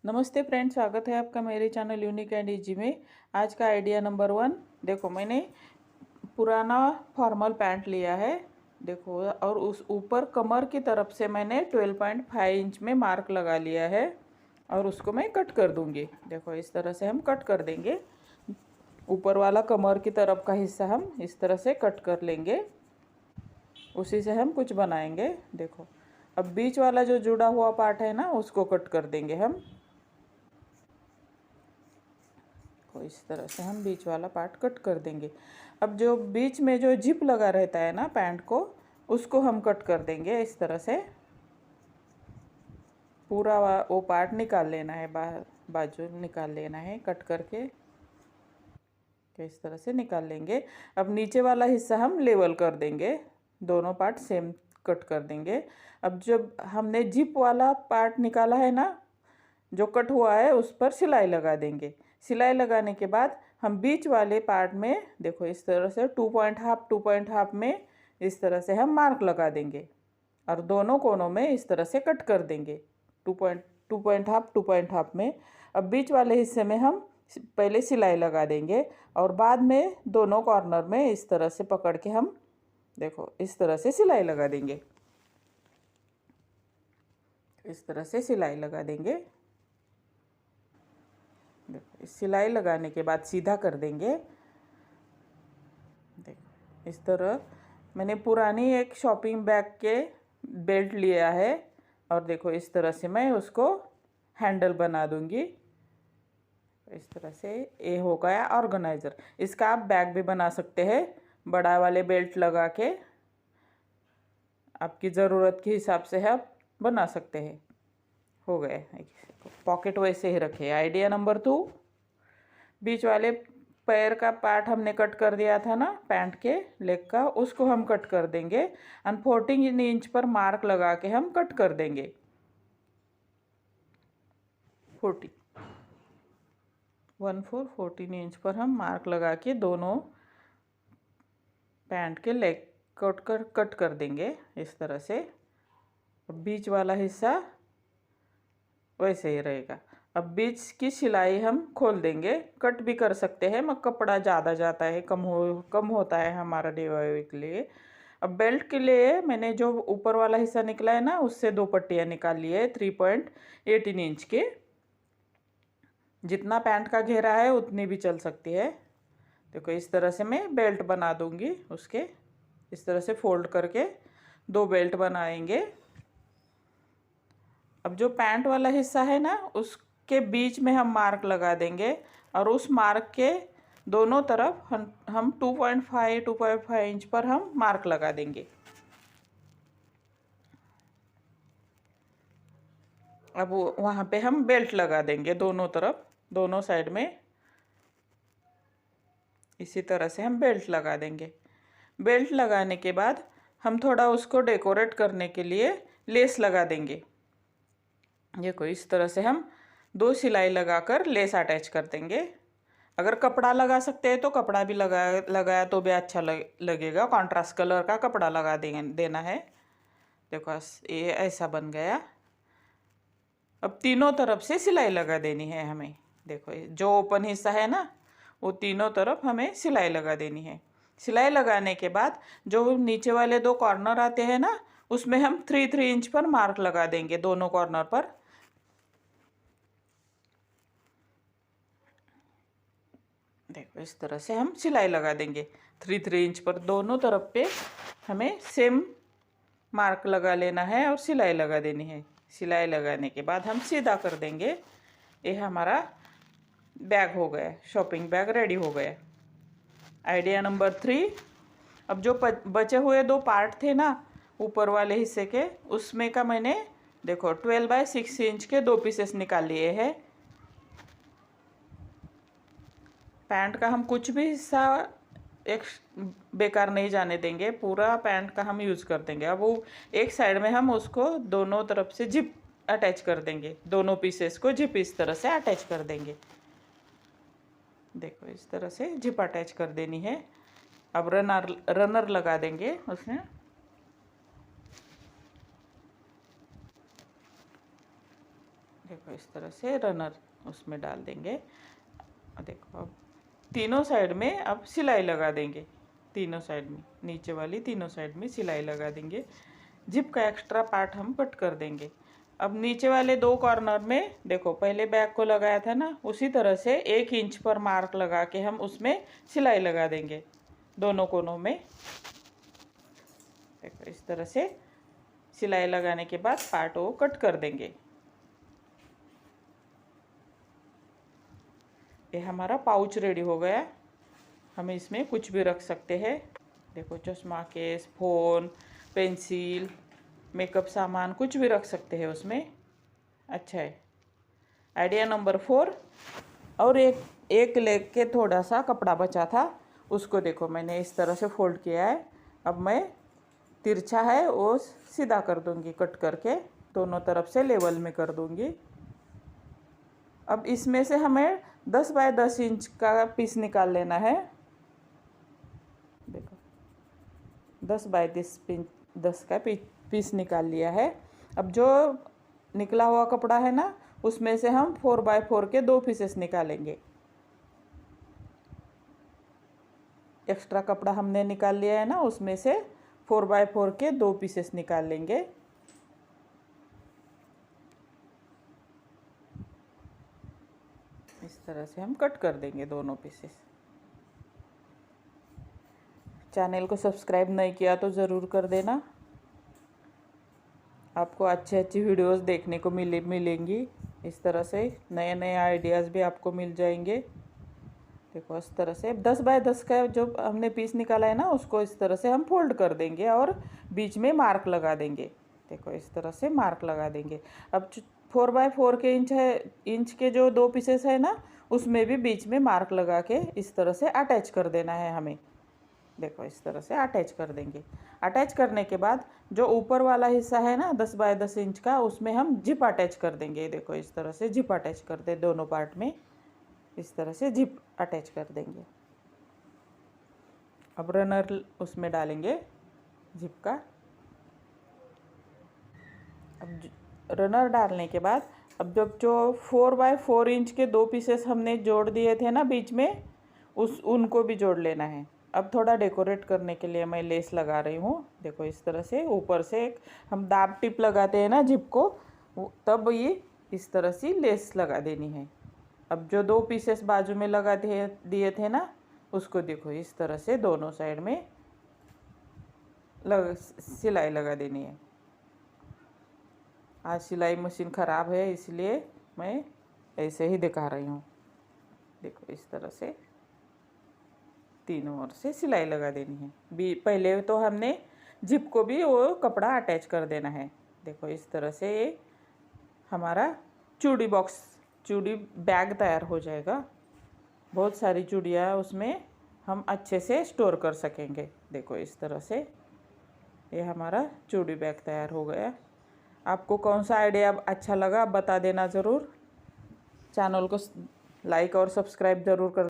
नमस्ते फ्रेंड्स, स्वागत है आपका मेरे चैनल यूनिक एंड इजी में। आज का आइडिया नंबर 1। देखो, मैंने पुराना फॉर्मल पैंट लिया है, देखो, और उस ऊपर कमर की तरफ से मैंने 12.5 इंच में मार्क लगा लिया है और उसको मैं कट कर दूंगी। देखो, इस तरह से हम कट कर देंगे। ऊपर वाला कमर की तरफ का हिस्सा हम इस तरह से कट कर लेंगे, उसी से हम कुछ बनाएंगे। देखो, अब बीच वाला जो जुड़ा हुआ पार्ट है ना, उसको कट कर देंगे हम। को इस तरह से हम बीच वाला पार्ट कट कर देंगे। अब जो बीच में जो जिप लगा रहता है ना पैंट को, उसको हम कट कर देंगे इस तरह से। पूरा वो पार्ट निकाल लेना है, बाजू निकाल लेना है कट करके, तो इस तरह से निकाल लेंगे। अब नीचे वाला हिस्सा हम लेवल कर देंगे, दोनों पार्ट सेम कट कर देंगे। अब जब हमने जिप वाला पार्ट निकाला है ना, जो कट हुआ है, उस पर सिलाई लगा देंगे। सिलाई लगाने के बाद हम बीच वाले पार्ट में देखो इस तरह से 2.5 में इस तरह से हम मार्क लगा देंगे और दोनों कोनों में इस तरह से कट कर देंगे 2.5 में। अब बीच वाले हिस्से में हम पहले सिलाई लगा देंगे और बाद में दोनों कॉर्नर में इस तरह से पकड़ के हम देखो इस तरह से सिलाई लगा देंगे। इस तरह से सिलाई लगा देंगे। देखो, सिलाई लगाने के बाद सीधा कर देंगे। देखो, इस तरह मैंने पुरानी एक शॉपिंग बैग के बेल्ट लिया है और देखो इस तरह से मैं उसको हैंडल बना दूंगी। इस तरह से ये हो गया ऑर्गेनाइज़र। इसका आप बैग भी बना सकते हैं, बड़ा वाले बेल्ट लगा के आपकी ज़रूरत के हिसाब से आप बना सकते हैं। हो गए। पॉकेट वैसे ही रखे। आइडिया नंबर 2, बीच वाले पैर का पार्ट हमने कट कर दिया था ना पैंट के लेग का, उसको हम कट कर देंगे और 14 इंच पर मार्क लगा के हम कट कर देंगे। 14 इंच पर हम मार्क लगा के दोनों पैंट के लेग कट कर देंगे इस तरह से। बीच वाला हिस्सा वैसे ही रहेगा। अब बीच की सिलाई हम खोल देंगे, कट भी कर सकते हैं, मगर कपड़ा ज़्यादा जाता है, कम होता है हमारा DIY के लिए। अब बेल्ट के लिए मैंने जो ऊपर वाला हिस्सा निकला है ना, उससे 2 पट्टियाँ निकाल ली है 3.18 इंच के। जितना पैंट का घेरा है उतनी भी चल सकती है। देखो, इस तरह से मैं बेल्ट बना दूंगी उसके। इस तरह से फोल्ड करके 2 बेल्ट बनाएंगे। अब जो पैंट वाला हिस्सा है ना, उसके बीच में हम मार्क लगा देंगे और उस मार्क के दोनों तरफ हम 2.5 इंच पर हम मार्क लगा देंगे। अब वहाँ पे हम बेल्ट लगा देंगे दोनों तरफ, दोनों साइड में। इसी तरह से हम बेल्ट लगा देंगे। बेल्ट लगाने के बाद हम थोड़ा उसको डेकोरेट करने के लिए लेस लगा देंगे। देखो, इस तरह से हम 2 सिलाई लगाकर लेस अटैच कर देंगे। अगर कपड़ा लगा सकते हैं तो कपड़ा भी लगाया तो भी अच्छा लगेगा। कॉन्ट्रास्ट कलर का कपड़ा लगा देना है। देखो, ये ऐसा बन गया। अब तीनों तरफ से सिलाई लगा देनी है हमें। देखो, जो ओपन हिस्सा है ना, वो तीनों तरफ हमें सिलाई लगा देनी है। सिलाई लगाने के बाद जो नीचे वाले 2 कॉर्नर आते हैं ना, उसमें हम 3 इंच पर मार्क लगा देंगे दोनों कॉर्नर पर। देखो, इस तरह से हम सिलाई लगा देंगे 3 इंच पर। दोनों तरफ पे हमें सेम मार्क लगा लेना है और सिलाई लगा देनी है। सिलाई लगाने के बाद हम सीधा कर देंगे। ये हमारा बैग हो गया, शॉपिंग बैग रेडी हो गया। आइडिया नंबर 3, अब जो बचे हुए 2 पार्ट थे ना ऊपर वाले हिस्से के, उसमें का मैंने देखो 12/6 इंच के 2 पीसेस निकाल लिए हैं। पैंट का हम कुछ भी हिस्सा एक बेकार नहीं जाने देंगे, पूरा पैंट का हम यूज़ कर देंगे। अब वो एक साइड में हम उसको दोनों तरफ से जिप अटैच कर देंगे, दोनों पीसेस को जिप इस तरह से अटैच कर देंगे। देखो, इस तरह से जिप अटैच कर देनी है। अब रनर लगा देंगे उसमें। देखो इस तरह से रनर उसमें डाल देंगे। देखो अब तीनों साइड में अब सिलाई लगा देंगे, तीनों साइड में, नीचे वाली तीनों साइड में सिलाई लगा देंगे। जिप का एक्स्ट्रा पार्ट हम कट कर देंगे। अब नीचे वाले दो कॉर्नर में देखो पहले बैक को लगाया था ना, उसी तरह से 1 इंच पर मार्क लगा के हम उसमें सिलाई लगा देंगे दोनों कोनों में। देखो इस तरह से सिलाई लगाने के बाद पार्ट वो कट कर देंगे। ये हमारा पाउच रेडी हो गया। हम इसमें कुछ भी रख सकते हैं। देखो चश्मा केस, फ़ोन, पेंसिल, मेकअप सामान कुछ भी रख सकते हैं उसमें। अच्छा है। Idea number 4। और एक लेग के थोड़ा सा कपड़ा बचा था, उसको देखो मैंने इस तरह से फोल्ड किया है। अब मैं तिरछा है वो सीधा कर दूंगी, कट करके दोनों तरफ से लेवल में कर दूंगी। अब इसमें से हमें 10 बाय 10 इंच का पीस निकाल लेना है। देखो 10 बाय 10 का पीस निकाल लिया है। अब जो निकला हुआ कपड़ा है ना, उसमें से हम 4 बाय 4 के 2 पीसेस निकालेंगे। एक्स्ट्रा कपड़ा हमने निकाल लिया है ना, उसमें से 4 बाय 4 के 2 पीसेस निकाल लेंगे। इस तरह से हम कट कर देंगे दोनों पीसेस। चैनल को सब्सक्राइब नहीं किया तो ज़रूर कर देना। आपको अच्छी वीडियोस देखने को मिलेंगी। इस तरह से नए नए आइडियाज़ भी आपको मिल जाएंगे। देखो इस तरह से 10 बाय 10 का जो हमने पीस निकाला है ना, उसको इस तरह से हम फोल्ड कर देंगे और बीच में मार्क लगा देंगे। देखो इस तरह से मार्क लगा देंगे। अब 4 बाय 4 के इंच के जो 2 पीसेस है ना, उसमें भी बीच में मार्क लगा के इस तरह से अटैच कर देना है हमें। देखो इस तरह से अटैच कर देंगे। अटैच करने के बाद जो ऊपर वाला हिस्सा है ना 10 बाय 10 इंच का, उसमें हम जिप अटैच कर देंगे। देखो इस तरह से जिप अटैच कर दे दोनों पार्ट में, इस तरह से जिप अटैच कर देंगे। अब रनर उसमें डालेंगे जिप का। अब रनर डालने के बाद अब जब जो 4 बाय 4 इंच के 2 पीसेस हमने जोड़ दिए थे ना बीच में, उनको भी जोड़ लेना है। अब थोड़ा डेकोरेट करने के लिए मैं लेस लगा रही हूँ। देखो इस तरह से ऊपर से एक हम दाब टिप लगाते हैं ना जिप को, तब ये इस तरह से लेस लगा देनी है। अब जो 2 पीसेस बाजू में लगा दिए थे ना, उसको देखो इस तरह से दोनों साइड में सिलाई लगा देनी है। आज सिलाई मशीन ख़राब है, इसलिए मैं ऐसे ही दिखा रही हूँ। देखो इस तरह से तीनों ओर से सिलाई लगा देनी है। पहले तो हमने जिप को भी वो कपड़ा अटैच कर देना है। देखो इस तरह से ये हमारा चूड़ी बैग तैयार हो जाएगा। बहुत सारी चूड़ियाँ उसमें हम अच्छे से स्टोर कर सकेंगे। देखो इस तरह से ये हमारा चूड़ी बैग तैयार हो गया। आपको कौन सा आइडिया अच्छा लगा बता देना ज़रूर। चैनल को लाइक और सब्सक्राइब ज़रूर कर